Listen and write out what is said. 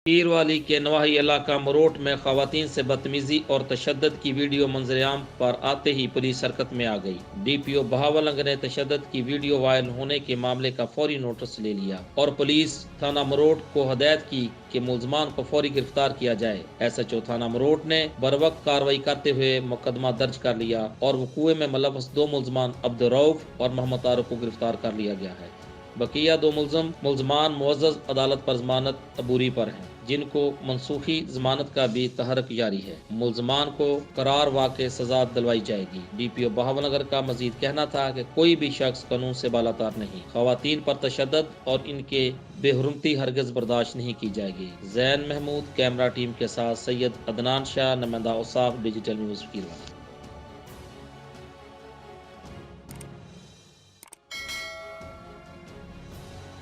پیر والی کے نواحی علاقہ مروٹ میں خواتین سے بدتمیزی اور تشدد کی ویڈیو منظر عام پر آتے ہی پولیس حرکت میں آ گئی۔ ڈی پی او بہاولنگ نے تشدد کی ویڈیو وائرل ہونے کے معاملے کا فوری نوٹس لے لیا اور پولیس تھانہ مروٹ کو ہدایت کی کہ ملزمان کو فوری گرفتار کیا جائے۔ ایس ایچ او تھانہ مروٹ نے بروقت کارروائی کرتے ہوئے مقدمہ درج کر لیا اور وقوع میں ملوث 2 ملزمان عبدالرؤف اور محمد طارق کو گرفتار کر لیا گیا ہے۔ بقیہ 2 ملزمان معزز عدالت پر ضمانت عبوری پر ہیں، جن کو منسوخی ضمانت کا بھی تحرک جاری ہے۔ ملزمان کو قرار واقع سزا دلوائی جائے گی۔ ڈی پی او بہاولنگر کا مزید کہنا تھا کہ کوئی بھی شخص قانون سے بالاتر نہیں، خواتین پر تشدد اور ان کے بے حرمتی ہرگز برداشت نہیں کی جائے گی۔ زین محمود کیمرہ ٹیم کے ساتھ سید عدنان شاہ، نمائندہ اوصاف ڈیجیٹل نیوز فقیروالا۔